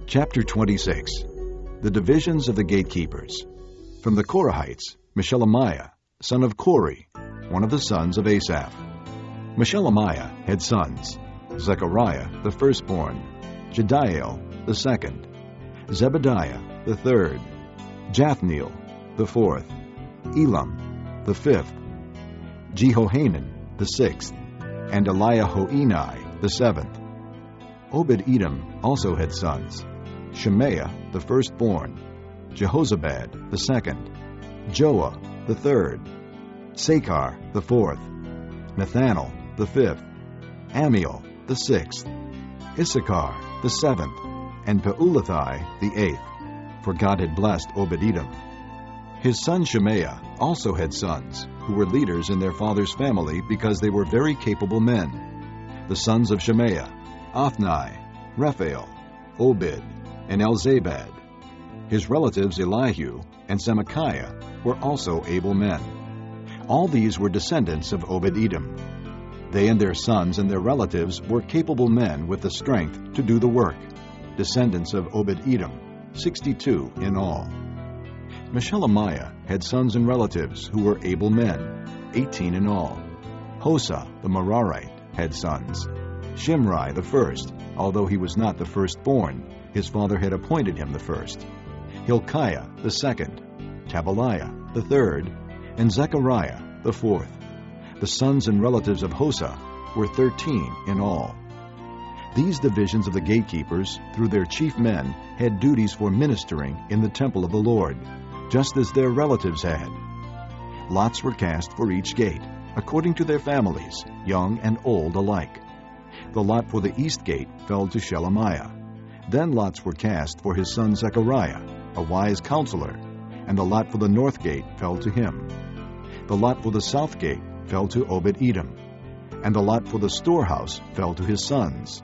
Chapter 26. The divisions of the gatekeepers. From the Korahites, Meshelemiah, son of Kori, one of the sons of Asaph. Meshelemiah had sons: Zechariah, the firstborn; Jediael, the second; Zebediah, the third; Jathniel, the fourth; Elam, the fifth; Jehohanan, the sixth; and Eliahoenai, the seventh. Obed-Edom also had sons: Shemaiah, the firstborn; Jehozabad, the second; Joah, the third; Sakar, the fourth; Nethanel, the fifth; Amiel, the sixth; Issachar, the seventh; and Peulathai, the eighth, for God had blessed Obed-Edom. His son Shemaiah also had sons, who were leaders in their father's family because they were very capable men. The sons of Shemaiah: Othni, Rephael, Obed, and Elzabad. His relatives Elihu and Semachiah were also able men. All these were descendants of Obed-Edom. They and their sons and their relatives were capable men with the strength to do the work, descendants of Obed-Edom, 62 in all. Meshelemiah had sons and relatives who were able men, 18 in all. Hosa the Merarite had sons: Shimri the first, although he was not the firstborn, his father had appointed him the first; Hilkiah the second; Tabaliah the third; and Zechariah the fourth. The sons and relatives of Hosa were 13 in all. These divisions of the gatekeepers, through their chief men, had duties for ministering in the temple of the Lord, just as their relatives had. Lots were cast for each gate, according to their families, young and old alike. The lot for the east gate fell to Shelemiah. Then lots were cast for his son Zechariah, a wise counselor, and the lot for the north gate fell to him. The lot for the south gate fell to Obed-Edom, and the lot for the storehouse fell to his sons.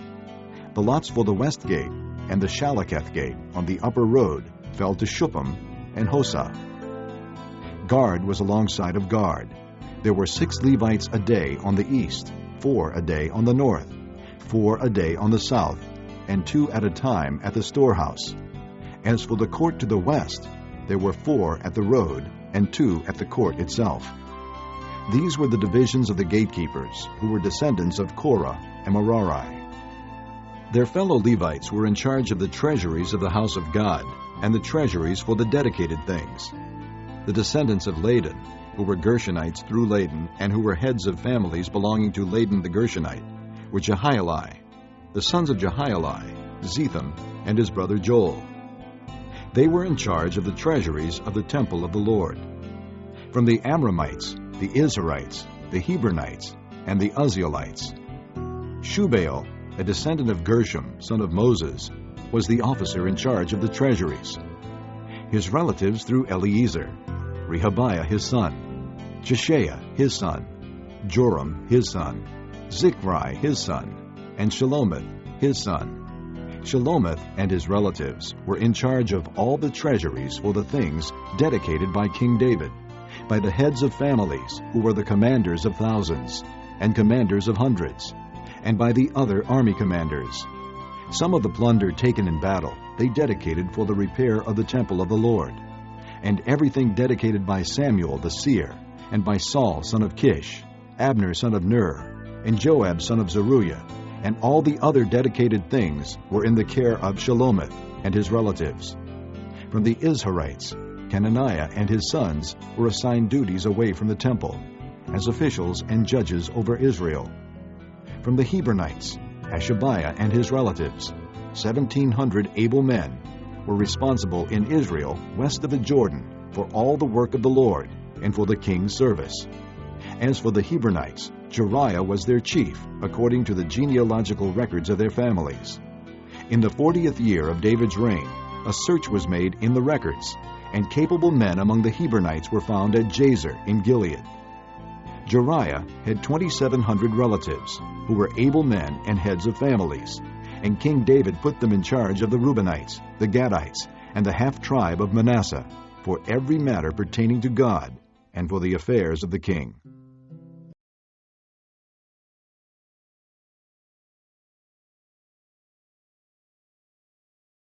The lots for the west gate and the Shalaketh gate on the upper road fell to Shuppim and Hosa. Guard was alongside of guard. There were 6 Levites a day on the east, 4 a day on the north, 4 a day on the south, and 2 at a time at the storehouse. As for the court to the west, there were 4 at the road and 2 at the court itself. These were the divisions of the gatekeepers, who were descendants of Korah and Merari. Their fellow Levites were in charge of the treasuries of the house of God and the treasuries for the dedicated things. The descendants of Ladan, who were Gershonites through Ladan and who were heads of families belonging to Ladan the Gershonite, were Jehieli. The sons of Jehieli: Zetham and his brother Joel. They were in charge of the treasuries of the temple of the Lord. From the Amramites, the Izharites, the Hebronites, and the Uzzielites. Shubael, a descendant of Gershom, son of Moses, was the officer in charge of the treasuries. His relatives through Eliezer: Rehabiah his son, Jeshaiah his son, Joram his son, Zichri his son, and Shelomith his son. Shelomith and his relatives were in charge of all the treasuries for the things dedicated by King David, by the heads of families who were the commanders of thousands and commanders of hundreds, and by the other army commanders. Some of the plunder taken in battle they dedicated for the repair of the temple of the Lord, and everything dedicated by Samuel the seer, and by Saul son of Kish, Abner son of Ner, and Joab son of Zeruiah, and all the other dedicated things were in the care of Shelomith and his relatives. From the Izharites, Kenaniah and his sons were assigned duties away from the temple, as officials and judges over Israel. From the Hebronites, Hashabiah and his relatives, 1,700 able men, were responsible in Israel west of the Jordan for all the work of the Lord and for the king's service. As for the Hebronites, Jeriah was their chief, according to the genealogical records of their families. In the 40th year of David's reign, a search was made in the records, and capable men among the Hebronites were found at Jazer in Gilead. Jeriah had 2,700 relatives, who were able men and heads of families, and King David put them in charge of the Reubenites, the Gadites, and the half-tribe of Manasseh, for every matter pertaining to God and for the affairs of the king.